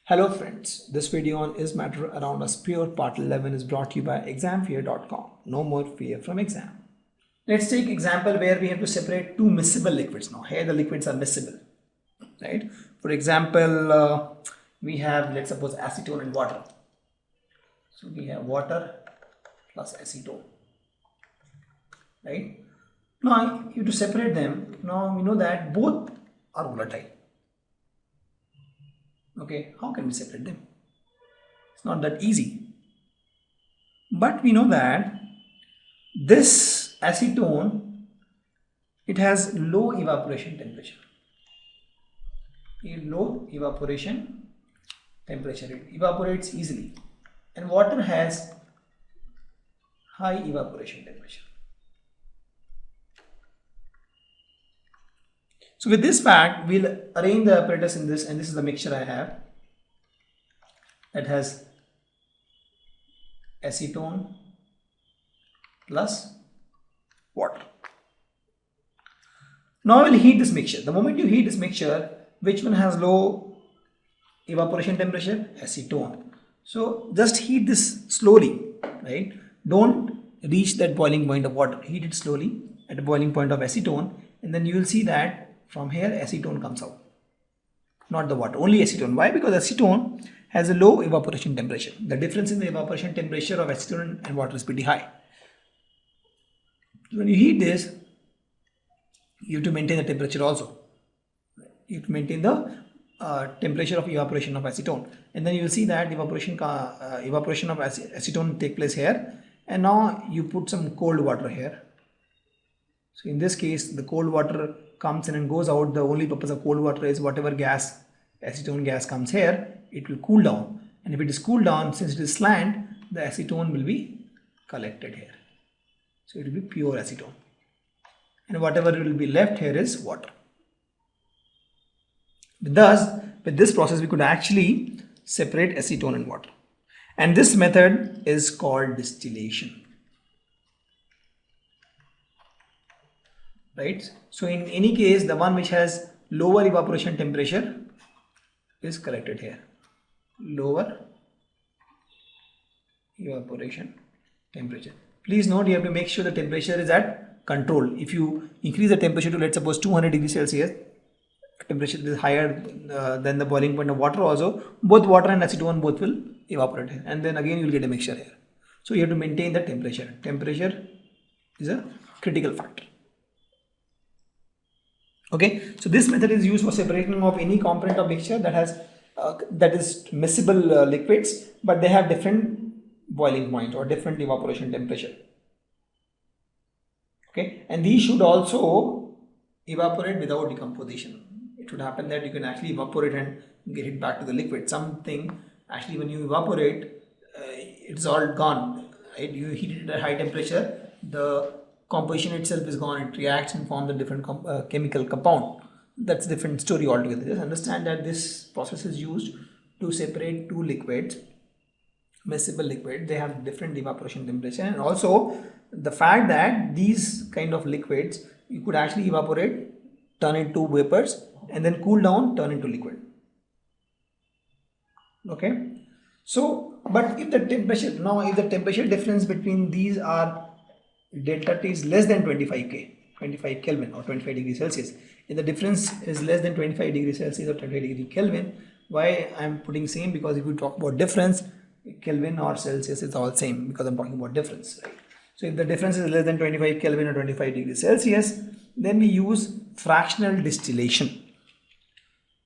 Hello friends, this video on Is Matter Around Us Pure Part 11 is brought to you by examfear.com. No more fear from exam. Let's take example where we have to separate two miscible liquids. Now here the liquids are miscible, right? For example, we have, let's suppose, acetone and water. So we have water plus acetone, right? Now you have to separate them. Now we know that both are volatile. Okay, how can we separate them? It's not that easy. But we know that this acetone, it has low evaporation temperature. Low evaporation temperature, it evaporates easily. And water has high evaporation temperature. So with this fact, we'll arrange the apparatus in this, and this is the mixture I have that has acetone plus water. Now we'll heat this mixture. The moment you heat this mixture, which one has low evaporation temperature? Acetone. So just heat this slowly, right? Don't reach that boiling point of water. Heat it slowly at a boiling point of acetone, and then you will see that from here acetone comes out, not the water, only acetone. Why? Because acetone has a low evaporation temperature. The difference in the evaporation temperature of acetone and water is pretty high. When you heat this, you have to maintain the temperature also. You have to maintain the temperature of evaporation of acetone, and then you will see that evaporation of acetone take place here. And now you put some cold water here. So in this case, the cold water comes in and goes out. The only purpose of cold water is whatever gas, acetone gas comes here, it will cool down. And if it is cooled down, since it is slant, the acetone will be collected here. So it will be pure acetone. And whatever will be left here is water. Thus, with this process, we could actually separate acetone and water. And this method is called distillation. Right? So in any case, the one which has lower evaporation temperature is collected here. Lower evaporation temperature. Please note, you have to make sure the temperature is at control. If you increase the temperature to, let's suppose, 200 degrees Celsius, temperature is higher than the boiling point of water also, both water and acetone both will evaporate here. And then again you will get a mixture here. So you have to maintain the temperature. Temperature is a critical factor. Okay, so this method is used for separating of any component of mixture that has that is miscible liquids, but they have different boiling point or different evaporation temperature. Okay, and these should also evaporate without decomposition. It should happen that you can actually evaporate and get it back to the liquid. Something actually, when you evaporate, it's all gone. Right? You heat it at a high temperature, the composition itself is gone. It reacts and forms a different chemical compound. That's a different story altogether. Just understand that this process is used to separate two liquids, miscible liquid. They have different evaporation temperature, and also the fact that these kind of liquids you could actually evaporate, turn into vapors, and then cool down, turn into liquid. Okay. So, but if the temperature difference between these are delta T is less than 25 Kelvin or 25 degrees Celsius. If the difference is less than 25 degrees Celsius or 25 degrees Kelvin, why I am putting same? Because if we talk about difference, Kelvin or Celsius is all same because I'm talking about difference, right? So if the difference is less than 25 Kelvin or 25 degrees Celsius, then we use fractional distillation.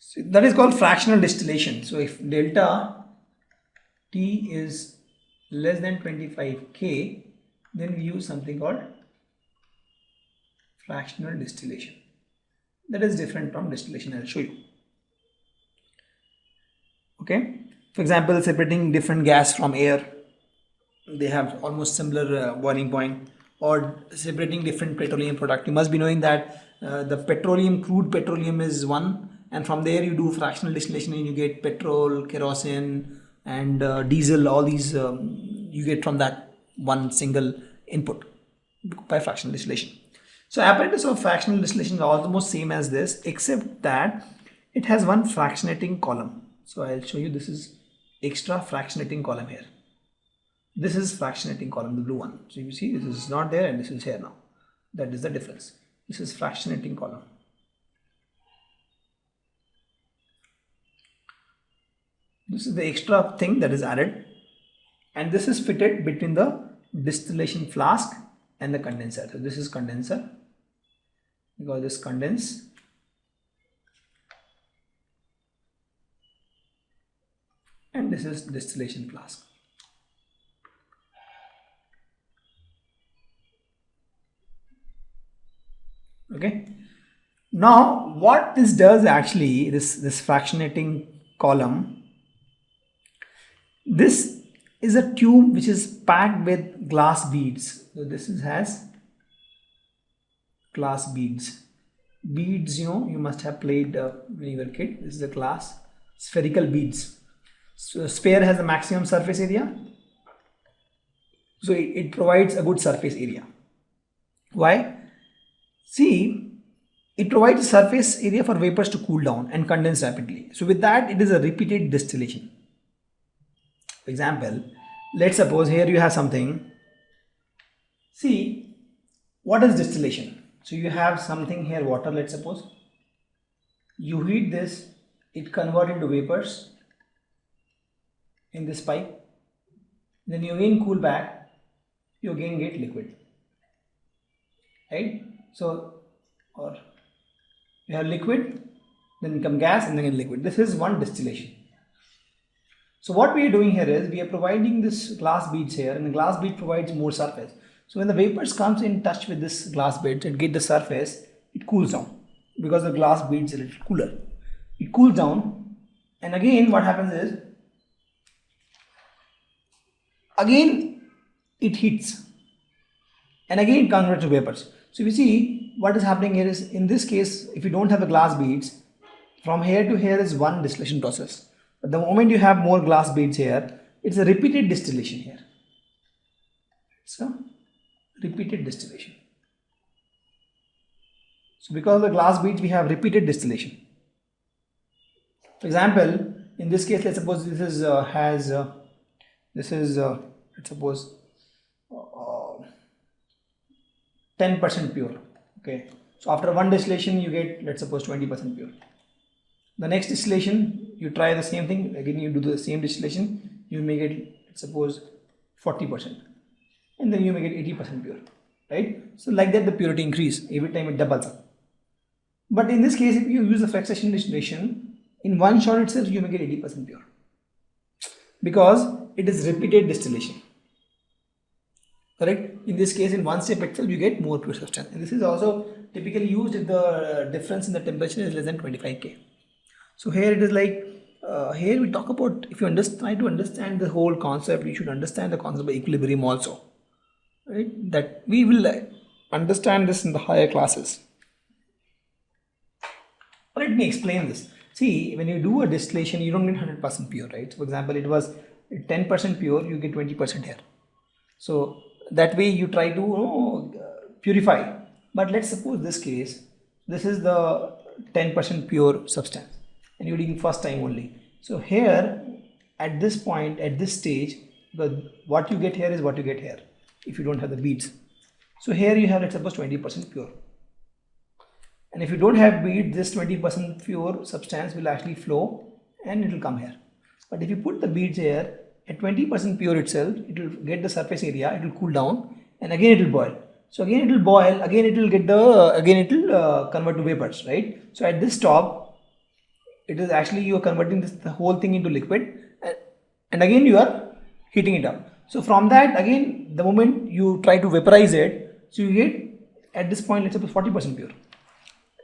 So that is called fractional distillation. So if delta T is less than 25 K, then we use something called fractional distillation. That is different from distillation. I'll show you. Okay. For example, separating different gas from air, they have almost similar boiling point. Or separating different petroleum product. You must be knowing that the crude petroleum is one, and from there you do fractional distillation and you get petrol, kerosene, and diesel. All these you get from that one single input by fractional distillation. So apparatus of fractional distillation is almost same as this, except that it has one fractionating column. So I'll show you, this is extra fractionating column here. This is fractionating column, the blue one. So you see this is not there and this is here now. That is the difference. This is fractionating column. This is the extra thing that is added, and this is fitted between the distillation flask and the condenser. So this is condenser, because this condense, and this is distillation flask. Okay. Now what this does actually, this fractionating column, this is a tube which is packed with glass beads. So this has glass beads. Beads, you know, you must have played when you were a kid. This is a glass spherical beads. So sphere has a maximum surface area, so it provides a good surface area. Why? See, it provides a surface area for vapors to cool down and condense rapidly. So with that, it is a repeated distillation. For example, let's suppose here you have something. See, what is distillation? So you have something here, water, let's suppose. You heat this, it converts into vapors in this pipe. Then you again cool back, you again get liquid. Right? So, or you have liquid, then come gas, and then liquid. This is one distillation. So what we are doing here is we are providing this glass beads here, and the glass bead provides more surface. So when the vapors comes in touch with this glass bead and get the surface, it cools down, because the glass beads are a little cooler. It cools down, and again what happens is, again it heats, and again it converts to vapors. So you see what is happening here is, in this case, if you don't have the glass beads, from here to here is one distillation process. But the moment you have more glass beads here, it's a repeated distillation here. It's a repeated distillation. So because of the glass beads, we have repeated distillation. For example, in this case, let's suppose this is let's suppose 10% pure. Okay. So after one distillation, you get, let's suppose, 20% pure. The next distillation, you try the same thing, again you do the same distillation, you may get, let's suppose, 40%, and then you may get 80% pure, right? So like that the purity increase, every time it doubles up. But in this case, if you use the fractionation distillation, in one shot itself you may get 80% pure, because it is repeated distillation. Correct? In this case, in one step itself you get more pure substance, and this is also typically used if the difference in the temperature is less than 25 K. So here it is like, here we talk about, if you try to understand the whole concept, you should understand the concept of equilibrium also, right? That we will understand this in the higher classes. Let me explain this. See, when you do a distillation, you don't get 100% pure, right? So for example, it was 10% pure, you get 20% here. So that way you try to purify. But let's suppose this case, this is the 10% pure substance, and you're doing first time only. So here, at this point, at this stage, what you get here is what you get here, if you don't have the beads. So here you have, let's suppose, 20% pure. And if you don't have beads, this 20% pure substance will actually flow and it will come here. But if you put the beads here, at 20% pure itself, it will get the surface area, it will cool down, and again it will boil. So again it will boil, again it will get convert to vapors, right? So at this top, it is actually you are converting the whole thing into liquid, and again you are heating it up. So from that, again, the moment you try to vaporize it, so you get at this point, let's suppose 40% pure.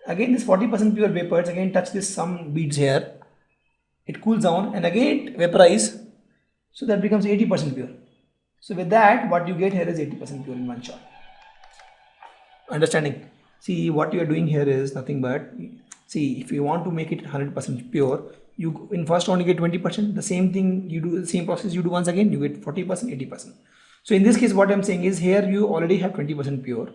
Again this 40% pure vapors again touch this some beads here, it cools down, and again it vaporize, so that becomes 80% pure. So with that, what you get here is 80% pure in one shot. Understanding? See, what you are doing here is nothing but, see, if you want to make it 100% pure, you in first round you get 20%, the same thing you do, the same process you do once again, you get 40%, 80%. So in this case, what I'm saying is, here you already have 20% pure.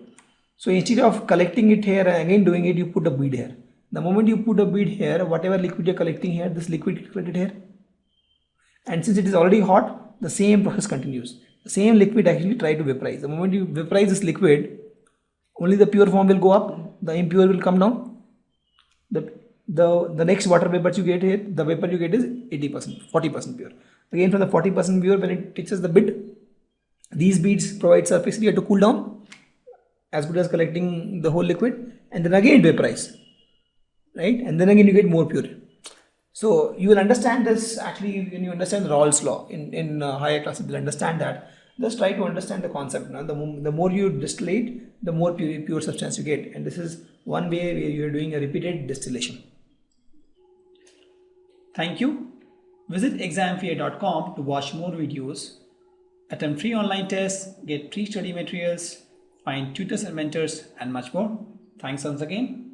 So instead of collecting it here and again doing it, you put a bead here. The moment you put a bead here, whatever liquid you're collecting here, this liquid gets collected here. And since it is already hot, the same process continues. The same liquid actually try to vaporize. The moment you vaporize this liquid, only the pure form will go up, the impure will come down. The next water vapor you get here, the vapor you get is 80%, 40% pure. Again, from the 40% pure, when it touches the bed, these beads provide surface area to cool down, as good as collecting the whole liquid, and then again vaporize, right? And then again you get more pure. So you will understand this actually when you understand Rawls law in higher classes. You will understand that. Just try to understand the concept. Now, the more you distillate, the more pure substance you get, and this is one way where you are doing a repeated distillation. Thank you. Visit examfear.com to watch more videos, attempt free online tests, get free study materials, find tutors and mentors, and much more. Thanks once again.